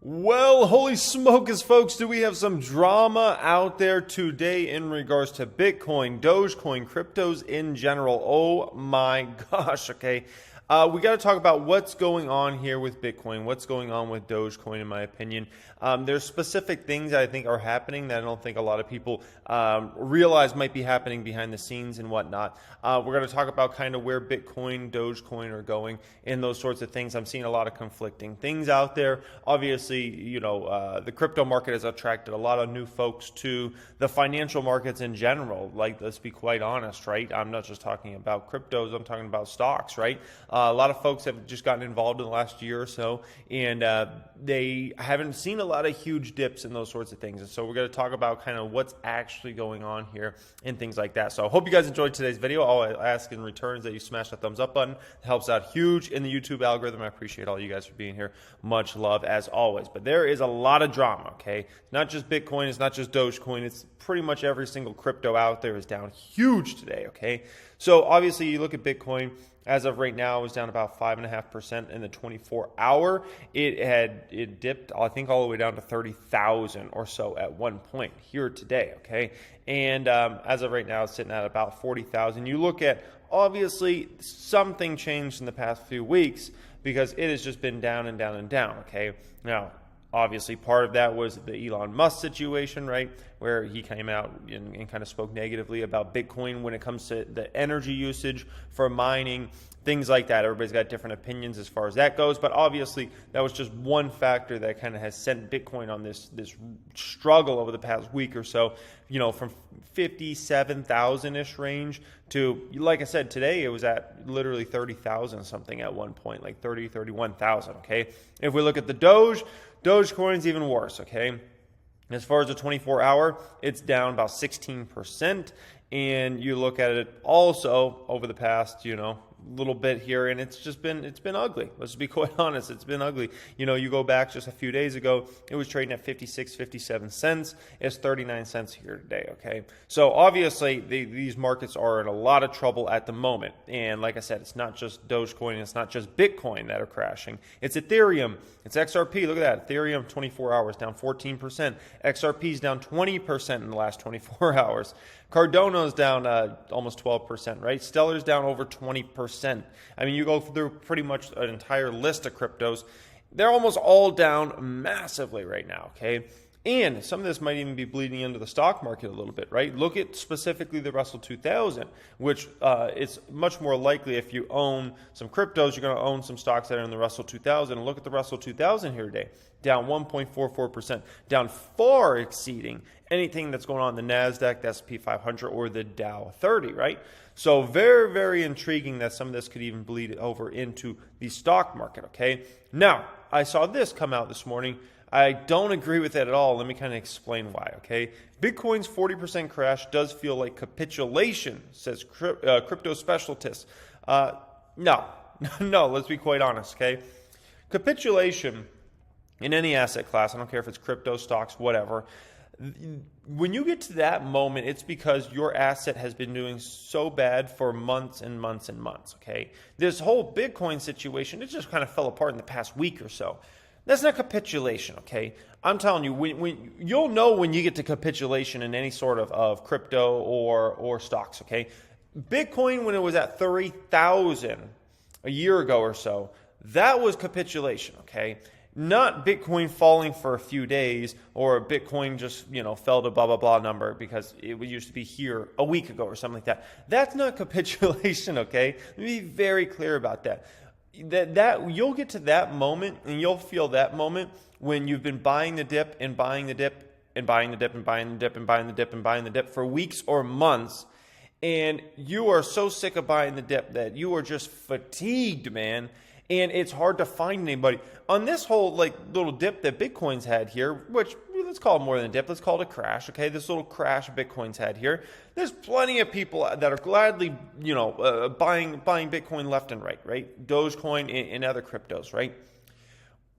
Well, holy smokes, folks, do we have some drama out there today in regards to Bitcoin, Dogecoin, cryptos in general. Oh my gosh, okay. We got to talk about what's going on here with Bitcoin, what's going on with Dogecoin, in my opinion. There's specific things I think are happening that I don't think a lot of people realize might be happening behind the scenes and whatnot. We're going to talk about kind of where Bitcoin, Dogecoin are going and those sorts of things. I'm seeing a lot of conflicting things out there. Obviously, the crypto market has attracted a lot of new folks to the financial markets in general. Like, let's be quite honest, right? I'm not just talking about cryptos, I'm talking about stocks, right? A lot of folks have just gotten involved in the last year or so, and they haven't seen a lot of huge dips in those sorts of things. And so we're going to talk about kind of what's actually going on here and things like that. So I hope you guys enjoyed today's video. All I ask in return is that you smash that thumbs up button. It helps out huge in the YouTube algorithm. I appreciate all you guys for being here. Much love as always. But there is a lot of drama, okay? Not just Bitcoin, it's not just Dogecoin. It's pretty much every single crypto out there is down huge today, okay? So obviously you look at Bitcoin. As of right now, it was down about 5.5% in the 24-hour. It dipped, I think, all the way down to 30,000 or so at one point here today, okay? And as of right now, it's sitting at about 40,000. You look at, obviously, something changed in the past few weeks because it has just been down and down and down, okay? Now, obviously, part of that was the Elon Musk situation, right, where he came out and kind of spoke negatively about Bitcoin when it comes to the energy usage for mining, things like that. Everybody's got different opinions as far as that goes, but obviously that was just one factor that kind of has sent Bitcoin on this struggle over the past week or so, from 57,000-ish range to, like I said, today it was at literally 30,000 something at one point, like 30, 31,000, okay? If we look at the Dogecoin's even worse, okay? As far as the 24-hour, it's down about 16%. And you look at it also over the past, little bit here, and it's been ugly. Let's be quite honest, it's been ugly. You go back just a few days ago, it was trading at 56, 57 cents. It's 39 cents here today, okay? So obviously, these markets are in a lot of trouble at the moment. And like I said, it's not just Dogecoin, it's not just Bitcoin that are crashing. It's Ethereum, it's XRP. Look at that, Ethereum 24 hours down 14%. XRP's down 20% in the last 24 hours. Cardano's down almost 12%, right? Stellar's down over 20%. I mean, you go through pretty much an entire list of cryptos. They're almost all down massively right now, okay? And some of this might even be bleeding into the stock market a little bit, right? Look at specifically the Russell 2000, which it's much more likely if you own some cryptos, you're going to own some stocks that are in the Russell 2000. And look at the Russell 2000 here today, down 1.44%, down far exceeding anything that's going on in the NASDAQ, the S&P 500, or the Dow 30, right? So very, very intriguing that some of this could even bleed over into the stock market, okay? Now, I saw this come out this morning. I don't agree with it at all. Let me kind of explain why, okay? Bitcoin's 40% crash does feel like capitulation, says crypto specialist. No, let's be quite honest, okay? Capitulation in any asset class, I don't care if it's crypto, stocks, whatever, when you get to that moment, it's because your asset has been doing so bad for months and months and months, okay? This whole Bitcoin situation, it just kind of fell apart in the past week or so. That's not capitulation, okay? I'm telling you, when you'll know when you get to capitulation in any sort of crypto or stocks, okay? Bitcoin, when it was at 30,000 a year ago or so, that was capitulation, okay? Not Bitcoin falling for a few days or Bitcoin just, fell to blah, blah, blah number because it used to be here a week ago or something like that. That's not capitulation, okay? Let me be very clear about that. That you'll get to that moment and you'll feel that moment when you've been buying the dip and buying the dip and buying the dip and buying the dip and buying the dip and buying the dip for weeks or months. And you are so sick of buying the dip that you are just fatigued, man. And it's hard to find anybody. On this whole little dip that Bitcoin's had here, which let's call it more than a dip, let's call it a crash, okay? This little crash Bitcoin's had here. There's plenty of people that are gladly, buying Bitcoin left and right? Dogecoin and other cryptos, right?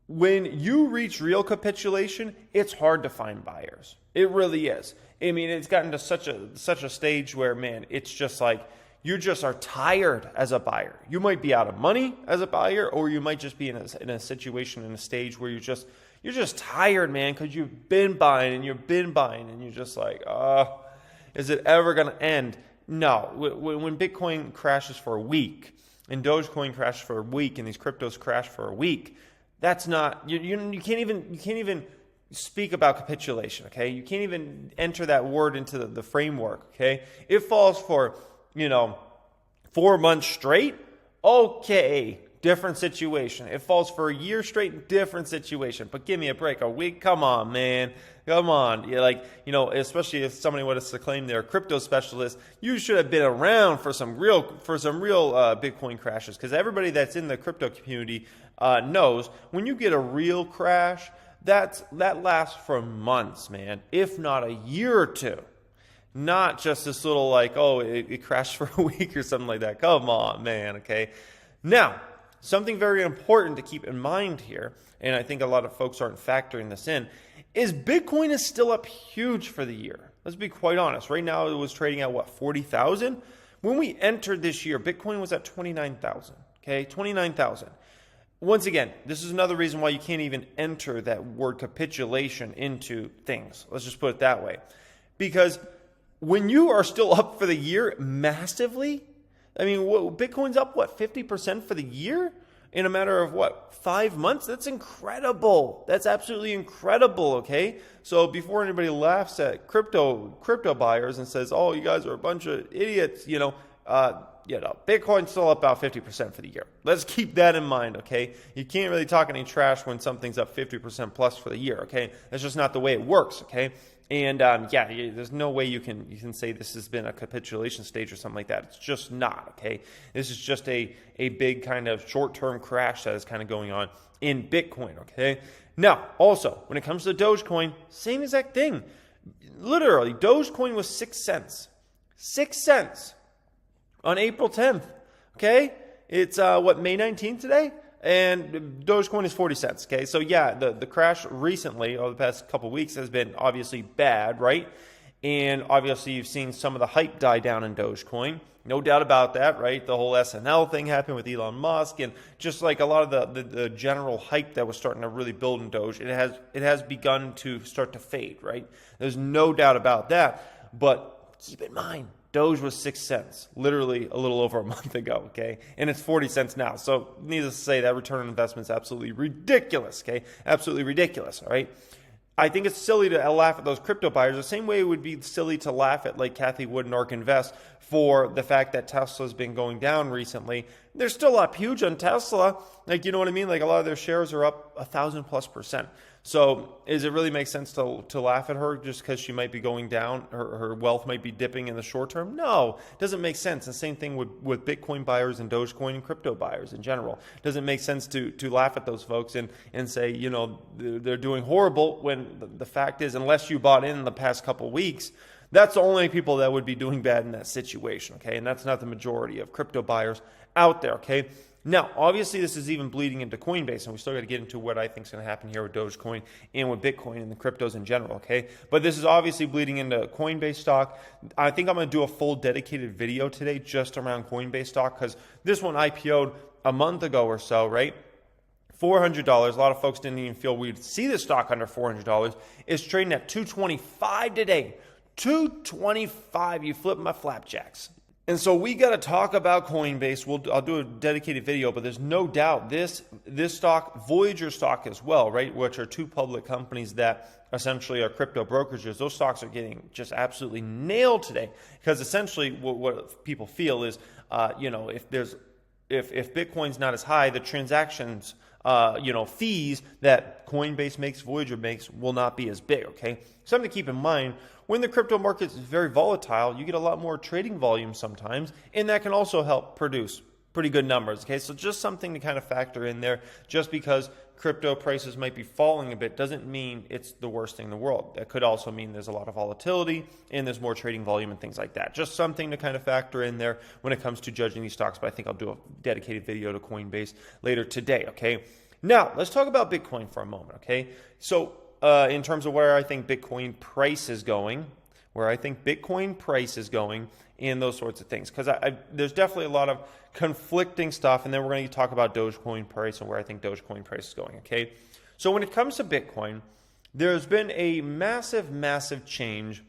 When you reach real capitulation, it's hard to find buyers. It really is. I mean, it's gotten to such a stage where, man, it's just like, you just are tired as a buyer. You might be out of money as a buyer, or you might just be in a situation, in a stage where You're just tired, man, because you've been buying and you've been buying and you're just like, is it ever going to end? No. When Bitcoin crashes for a week and Dogecoin crashes for a week and these cryptos crash for a week, that's not, you can't even speak about capitulation, okay? You can't even enter that word into the framework, okay? It falls for, 4 months straight, okay, different situation. It falls for a year straight, different situation. But give me a break. A week, come on, man. Come on. Especially if somebody was to claim they're a crypto specialist, you should have been around for some real Bitcoin crashes. Because everybody that's in the crypto community knows when you get a real crash, that lasts for months, man, if not a year or two. Not just this little it crashed for a week or something like that. Come on, man, okay? Now, something very important to keep in mind here, and I think a lot of folks aren't factoring this in, is Bitcoin is still up huge for the year. Let's be quite honest. Right now, it was trading at, 40,000? When we entered this year, Bitcoin was at 29,000, okay? 29,000. Once again, this is another reason why you can't even enter that word capitulation into things. Let's just put it that way. Because when you are still up for the year massively, Bitcoin's up, 50% for the year in a matter of 5 months? That's incredible. That's absolutely incredible, okay? So before anybody laughs at crypto buyers and says, oh, you guys are a bunch of idiots, Bitcoin's still up about 50% for the year. Let's keep that in mind, okay? You can't really talk any trash when something's up 50% plus for the year, okay? That's just not the way it works, okay? And there's no way you can say this has been a capitulation stage or something like that. It's just not, okay? This is just a big kind of short-term crash that is kind of going on in Bitcoin, okay? Now, also, when it comes to Dogecoin, same exact thing. Literally, Dogecoin was 6 cents. 6 cents on April 10th, okay? It's, May 19th today? And Dogecoin is 40 cents, okay? So yeah, the crash recently, over the past couple of weeks, has been obviously bad, right? And obviously you've seen some of the hype die down in Dogecoin. No doubt about that, right? The whole SNL thing happened with Elon Musk, and just like a lot of the general hype that was starting to really build in Doge, it has begun to start to fade, right? There's no doubt about that, but keep in mind, Doge was 6 cents, literally a little over a month ago, okay? And it's 40 cents now. So needless to say, that return on investment is absolutely ridiculous, okay? Absolutely ridiculous, all right? I think it's silly to laugh at those crypto buyers the same way it would be silly to laugh at Cathie Wood and ARK Invest for the fact that Tesla's been going down recently. They're still up huge on Tesla. You know what I mean? A lot of their shares are up 1,000+%. So does it really make sense to laugh at her just because she might be going down? Her wealth might be dipping in the short term? No, it doesn't make sense. The same thing with Bitcoin buyers and Dogecoin and crypto buyers in general. It doesn't make sense to laugh at those folks and say, they're doing horrible when the fact is, unless you bought in the past couple weeks, that's the only people that would be doing bad in that situation, okay? And that's not the majority of crypto buyers out there, okay? Now, obviously, this is even bleeding into Coinbase, and we still got to get into what I think is going to happen here with Dogecoin and with Bitcoin and the cryptos in general, okay? But this is obviously bleeding into Coinbase stock. I think I'm going to do a full dedicated video today just around Coinbase stock because this one IPO'd a month ago or so, right? $400. A lot of folks didn't even feel we'd see this stock under $400. It's trading at $225 today. $225. You flip my flapjacks. And so we got to talk about Coinbase. I'll do a dedicated video, but there's no doubt this stock, Voyager stock as well, right, which are two public companies that essentially are crypto brokerages. Those stocks are getting just absolutely nailed today because essentially what people feel is, if Bitcoin's not as high, the transactions, fees that Coinbase makes, Voyager makes, will not be as big, okay? Something to keep in mind, when the crypto market is very volatile, you get a lot more trading volume sometimes, and that can also help produce pretty good numbers, okay? So just something to kind of factor in there. Just because crypto prices might be falling a bit doesn't mean it's the worst thing in the world. That could also mean there's a lot of volatility and there's more trading volume and things like that. Just something to kind of factor in there when it comes to judging these stocks, but I think I'll do a dedicated video to Coinbase later today, okay? Now, let's talk about Bitcoin for a moment, okay? So in terms of where I think Bitcoin price is going, and those sorts of things. Because there's definitely a lot of conflicting stuff, and then we're going to talk about Dogecoin price and where I think Dogecoin price is going, okay? So when it comes to Bitcoin, there's been a massive, massive change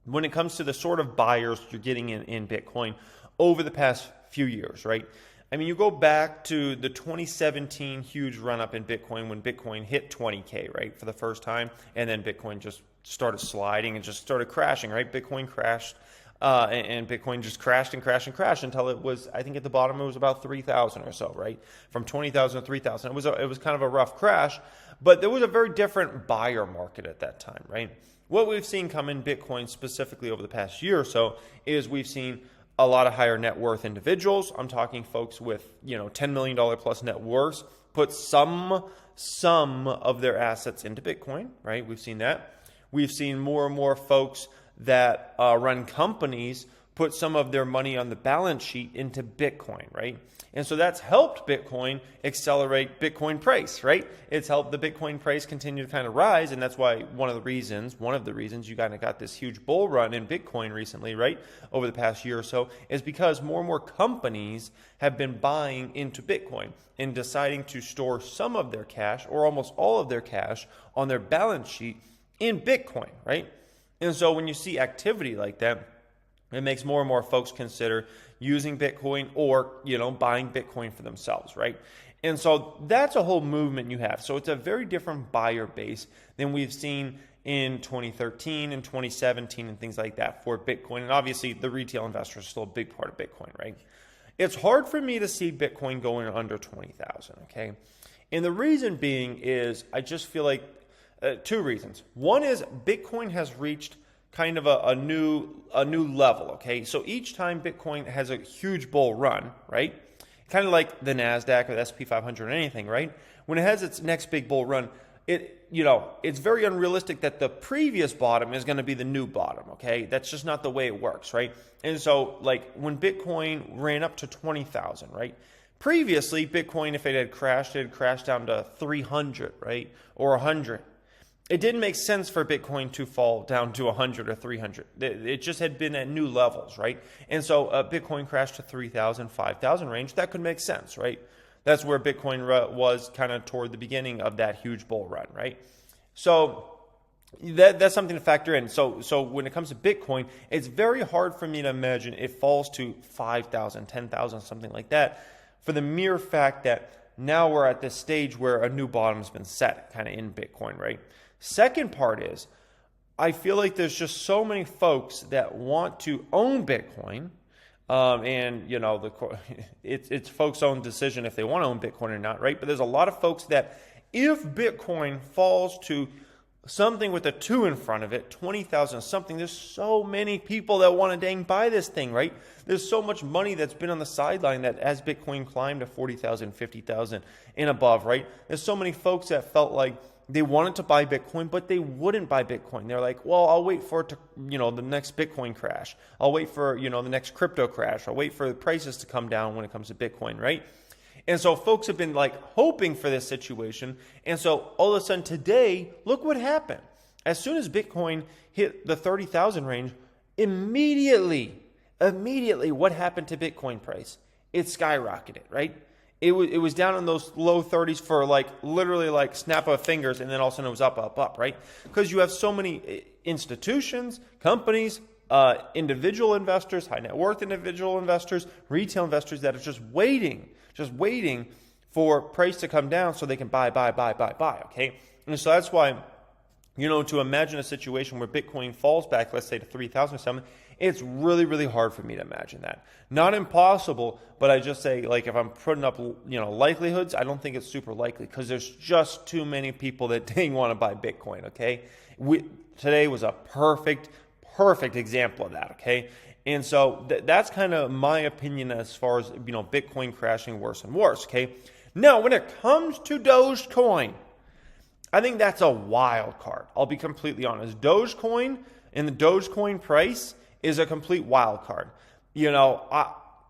when it comes to the sort of buyers you're getting in Bitcoin over the past few years, right? I mean, you go back to the 2017 huge run-up in Bitcoin when Bitcoin hit 20K, right, for the first time, and then Bitcoin just started sliding and just started crashing, right? Bitcoin crashed, and Bitcoin just crashed and crashed and crashed until it was, I think at the bottom it was about 3,000 or so, right? From 20,000 to 3,000. It was kind of a rough crash, but there was a very different buyer market at that time, right? What we've seen come in Bitcoin specifically over the past year or so is we've seen a lot of higher net worth individuals. I'm talking folks with, $10 million plus net worths put some of their assets into Bitcoin, right? We've seen that. We've seen more and more folks that run companies put some of their money on the balance sheet into Bitcoin, right? And so that's helped Bitcoin accelerate Bitcoin price, right? It's helped the Bitcoin price continue to kind of rise, and that's why one of the reasons you kind of got this huge bull run in Bitcoin recently, right, over the past year or so, is because more and more companies have been buying into Bitcoin and deciding to store some of their cash or almost all of their cash on their balance sheet in Bitcoin, right? And so when you see activity like that, it makes more and more folks consider using Bitcoin or, buying Bitcoin for themselves, right? And so that's a whole movement you have. So it's a very different buyer base than we've seen in 2013 and 2017 and things like that for Bitcoin. And obviously the retail investor is still a big part of Bitcoin, right? It's hard for me to see Bitcoin going under 20,000, okay? And the reason being is I just feel like two reasons. One is Bitcoin has reached kind of a new level, okay? So each time Bitcoin has a huge bull run, right? Kind of like the NASDAQ or the S&P 500 or anything, right? When it has its next big bull run, it's very unrealistic that the previous bottom is going to be the new bottom, okay? That's just not the way it works, right? And so like when Bitcoin ran up to 20,000, right? Previously, Bitcoin, if it had crashed down to 300, right? Or 100. It didn't make sense for Bitcoin to fall down to 100 or 300. It just had been at new levels, right? And so Bitcoin crashed to 3,000, 5,000 range. That could make sense, right? That's where Bitcoin was kind of toward the beginning of that huge bull run, right? So that's something to factor in. So when it comes to Bitcoin, it's very hard for me to imagine it falls to 5,000, 10,000, something like that, for the mere fact that now we're at this stage where a new bottom's been set kind of in Bitcoin, right? Second part is, I feel like there's just so many folks that want to own Bitcoin, and it's folks' own decision if they want to own Bitcoin or not, right? But there's a lot of folks that if Bitcoin falls to something with a 2 in front of it, 20,000 something, there's so many people that want to dang buy this thing, right? There's so much money that's been on the sideline that as Bitcoin climbed to 40,000, 50,000 and above, right? There's so many folks that felt like they wanted to buy Bitcoin, but they wouldn't buy Bitcoin. They're like, well, I'll wait for it to, the next Bitcoin crash. I'll wait for, the next crypto crash. I'll wait for the prices to come down when it comes to Bitcoin, right? And so folks have been like hoping for this situation. And so all of a sudden today, look what happened. As soon as Bitcoin hit the 30,000 range, immediately, what happened to Bitcoin price? It skyrocketed, right? It was down in those low 30s for literally snap of fingers, and then all of a sudden it was up, right? Because you have so many institutions, companies, individual investors, high net worth individual investors, retail investors that are just waiting for price to come down so they can buy, okay? And so that's why, to imagine a situation where Bitcoin falls back, let's say to 3,000 or something, it's really, really hard for me to imagine that. Not impossible, but I just say, if I'm putting up, likelihoods, I don't think it's super likely because there's just too many people that dang want to buy Bitcoin, okay? Today was a perfect example of that, okay? And so that's kind of my opinion as far as, Bitcoin crashing worse and worse, okay? Now, when it comes to Dogecoin, I think that's a wild card. I'll be completely honest. Dogecoin and the Dogecoin price is a complete wild card.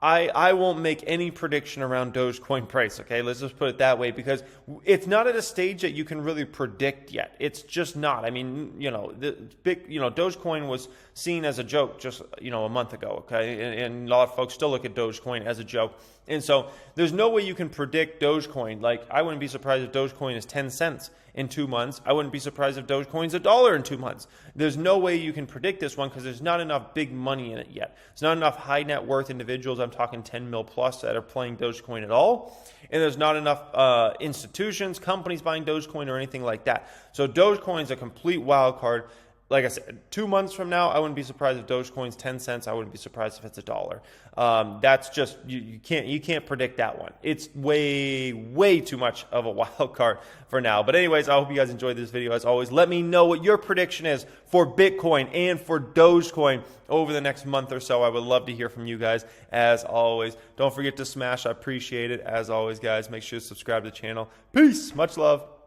I won't make any prediction around Dogecoin price, okay? Let's just put it that way, because it's not at a stage that you can really predict yet. It's just not. I mean, Dogecoin was seen as a joke just, a month ago, okay? And a lot of folks still look at Dogecoin as a joke. And so there's no way you can predict Dogecoin. Like, I wouldn't be surprised if Dogecoin is 10 cents in 2 months. I wouldn't be surprised if Dogecoin's $1 in 2 months. There's no way you can predict this one because there's not enough big money in it yet. There's not enough high net worth individuals, I'm talking 10 mil plus, that are playing Dogecoin at all. And there's not enough institutions, companies buying Dogecoin or anything like that. So Dogecoin's a complete wild card. Like I said, 2 months from now, I wouldn't be surprised if Dogecoin's 10 cents. I wouldn't be surprised if it's $1. That's just, you can't predict that one. It's way too much of a wild card for now. But anyways, I hope you guys enjoyed this video. As always, let me know what your prediction is for Bitcoin and for Dogecoin over the next month or so. I would love to hear from you guys, as always. Don't forget to smash. I appreciate it. As always, guys, make sure to subscribe to the channel. Peace. Much love.